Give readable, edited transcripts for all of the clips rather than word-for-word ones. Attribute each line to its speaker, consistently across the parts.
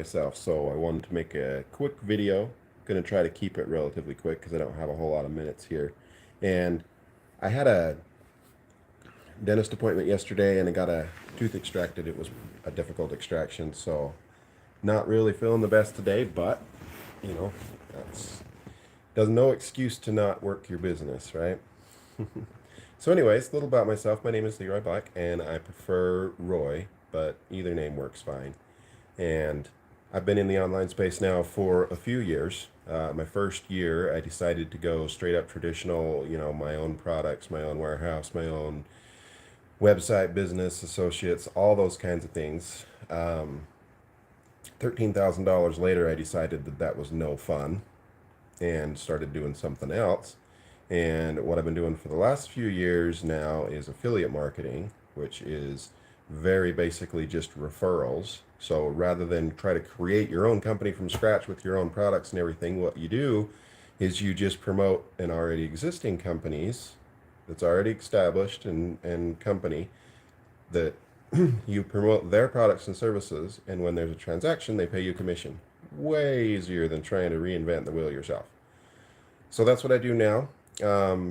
Speaker 1: myself, so I wanted to make a quick video. Going to try to keep it relatively quick because I don't have a whole lot of minutes here. And I had a dentist appointment yesterday and I got a tooth extracted. It was a difficult extraction, so not really feeling the best today, but you know, that's there's no excuse to not work your business, right? So anyways, a little about myself. My name is Leroy Black and I prefer Roy, but either name works fine. And I've been in the online space now for a few years. My first year, I decided to go straight up traditional, my own products, my own warehouse, my own website, business, associates, all those kinds of things. $13,000 later, I decided that that was no fun and started doing something else. And what I've been doing for the last few years now is affiliate marketing, which is very basically just referrals. So rather than try to create your own company from scratch with your own products and everything, what you do is you just promote an already existing companies that's already established and company that you promote their products and services, and when there's a transaction, they pay you commission. Way easier than trying to reinvent the wheel yourself. So that's what I do now.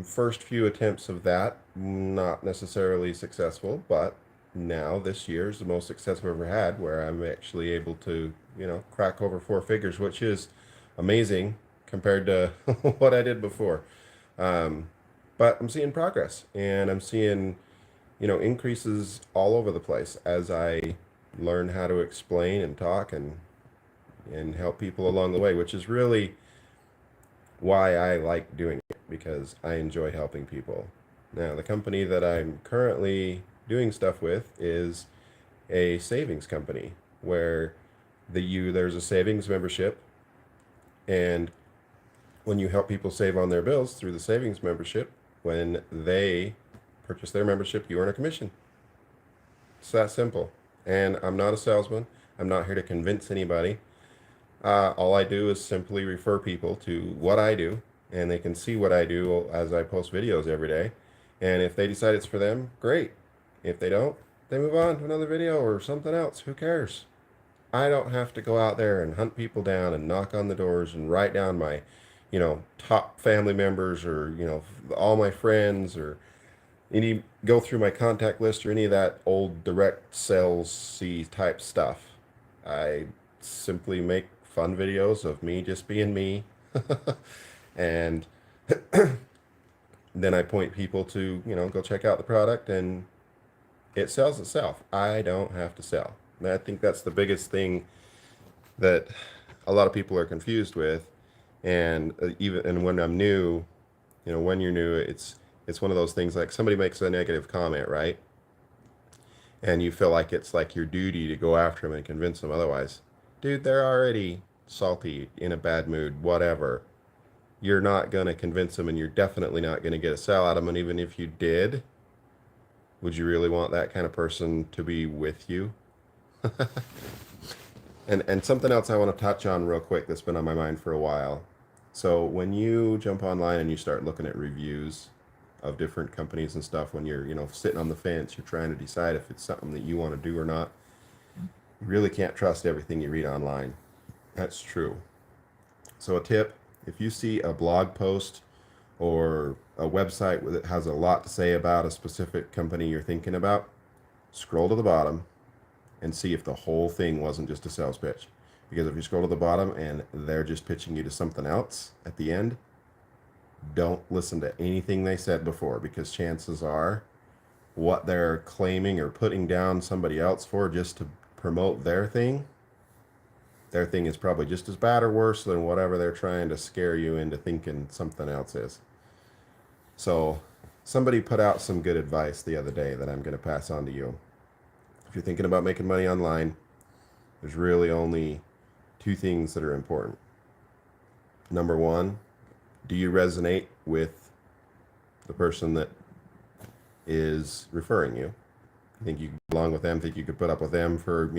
Speaker 1: First few attempts of that, not necessarily successful, but now this year is the most success I've ever had, where I'm actually able to, crack over four figures, which is amazing compared to what I did before. Um, but I'm seeing progress and I'm seeing, increases all over the place as I learn how to explain and talk and help people along the way, which is really why I like doing it, because I enjoy helping people. Now, the company that I'm currently doing stuff with is a savings company where there's a savings membership, and when you help people save on their bills through the savings membership, when they purchase their membership, you earn a commission. It's that simple. And I'm not a salesman. I'm not here to convince anybody. All I do is simply refer people to what I do, and they can see what I do as I post videos every day. And if they decide it's for them, great. If they don't, they move on to another video or something else. Who cares? I don't have to go out there and hunt people down and knock on the doors and write down my, top family members or, all my friends or go through my contact list or any of that old direct salesy type stuff. I simply make fun videos of me just being me. And then I point people to, go check out the product and it sells itself. I don't have to sell. And I think that's the biggest thing that a lot of people are confused with. And even when I'm new, when you're new, it's one of those things like somebody makes a negative comment, right? And you feel like it's like your duty to go after them and convince them otherwise. Dude, they're already salty, in a bad mood, whatever. You're not going to convince them, and you're definitely not going to get a sale out of them. And even if you did, would you really want that kind of person to be with you? And something else I want to touch on real quick that's been on my mind for a while. So when you jump online and you start looking at reviews of different companies and stuff, when you're, sitting on the fence, you're trying to decide if it's something that you want to do or not, you really can't trust everything you read online. That's true. So a tip, if you see a blog post or a website that has a lot to say about a specific company you're thinking about, scroll to the bottom and see if the whole thing wasn't just a sales pitch. Because if you scroll to the bottom and they're just pitching you to something else at the end, don't listen to anything they said before, because chances are what they're claiming or putting down somebody else for just to promote their thing is probably just as bad or worse than whatever they're trying to scare you into thinking something else is. So somebody put out some good advice the other day that I'm going to pass on to you. If you're thinking about making money online, there's really only two things that are important. Number one, do you resonate with the person that is referring you? Think you belong with them? Think you could put up with them for,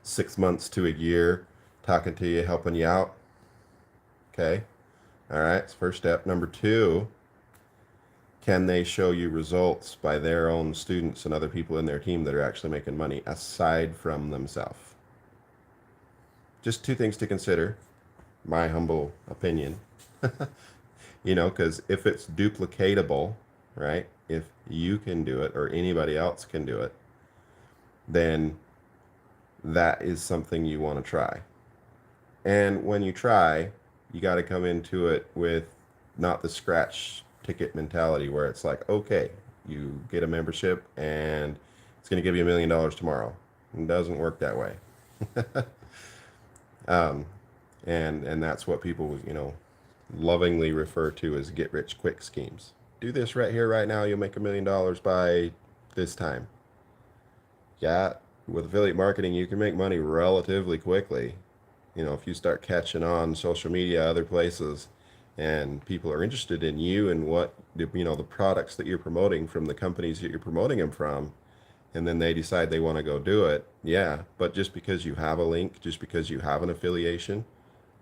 Speaker 1: 6 months to a year, talking to you, helping you out? Okay. All right. It's first step. Number two, can they show you results by their own students and other people in their team that are actually making money aside from themselves? just two things to consider, my humble opinion. You know, because if it's duplicatable, right? If you can do it or anybody else can do it, then that is something you want to try. And when you try, you got to come into it with not the scratch ticket mentality where it's like, okay, you get a membership and it's going to give you $1 million tomorrow. It doesn't work that way. And that's what people, you know, lovingly refer to as get rich quick schemes. Do this right here, right now, you'll make $1 million by this time. Yeah, with affiliate marketing, you can make money relatively quickly. You know, if you start catching on social media, other places, and people are interested in you and what, you know, the products that you're promoting from the companies that you're promoting them from, and then they decide they want to go do it. Yeah, but just because you have a link, just because you have an affiliation,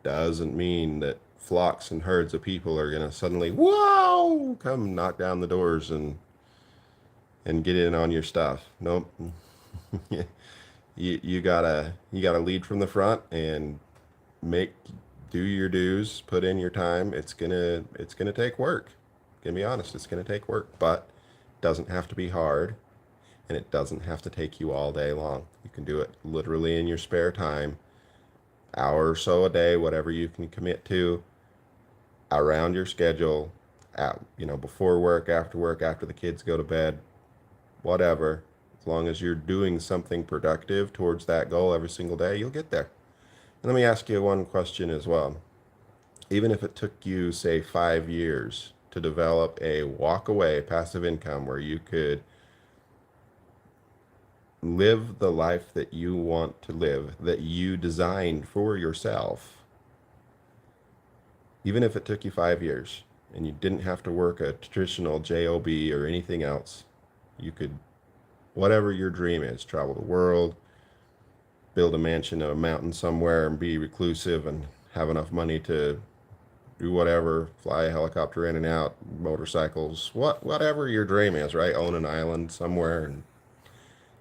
Speaker 1: doesn't mean that flocks and herds of people are going to suddenly, whoa, come knock down the doors and get in on your stuff. Nope. You gotta lead from the front and do your dues, put in your time. It's gonna take work. Gonna be honest, it's gonna take work, but it doesn't have to be hard, and it doesn't have to take you all day long. You can do it literally in your spare time, hour or so a day, whatever you can commit to, around your schedule, you know, before work, after the kids go to bed, whatever. As long as you're doing something productive towards that goal every single day, you'll get there. And let me ask you one question as well. Even if it took you, say, 5 years to develop a walk-away passive income where you could live the life that you want to live, that you designed for yourself, even if it took you 5 years and you didn't have to work a traditional job or anything else, you could, whatever your dream is, travel the world, build a mansion on a mountain somewhere and be reclusive and have enough money to do whatever, fly a helicopter in and out, motorcycles, whatever your dream is, right? Own an island somewhere and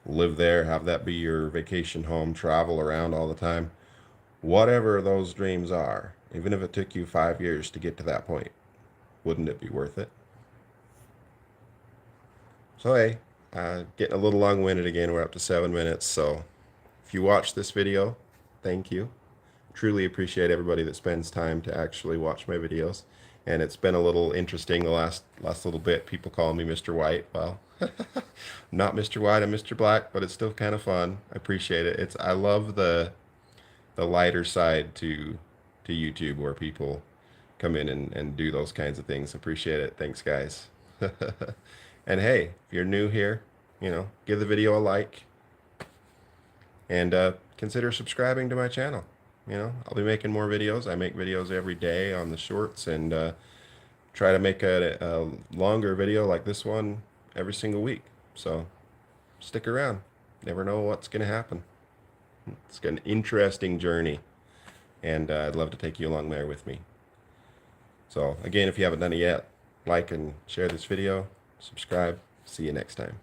Speaker 1: live there, have that be your vacation home, travel around all the time. Whatever those dreams are, even if it took you 5 years to get to that point, wouldn't it be worth it? So hey, getting a little long-winded again. We're up to 7 minutes. So if you watch this video, thank you. Truly appreciate everybody that spends time to actually watch my videos. And it's been a little interesting the last little bit. People call me Mr. White. Well, I'm not Mr. White, I'm Mr. Black, but it's still kind of fun. I appreciate it. I love the lighter side to YouTube where people come in and do those kinds of things. Appreciate it. Thanks, guys. And hey, if you're new here, you know, give the video a like and consider subscribing to my channel. You know, I'll be making more videos. I make videos every day on the shorts and try to make a longer video like this one every single week. So stick around. Never know what's going to happen. It's an interesting journey, and I'd love to take you along there with me. So again, if you haven't done it yet, like and share this video, subscribe. See you next time.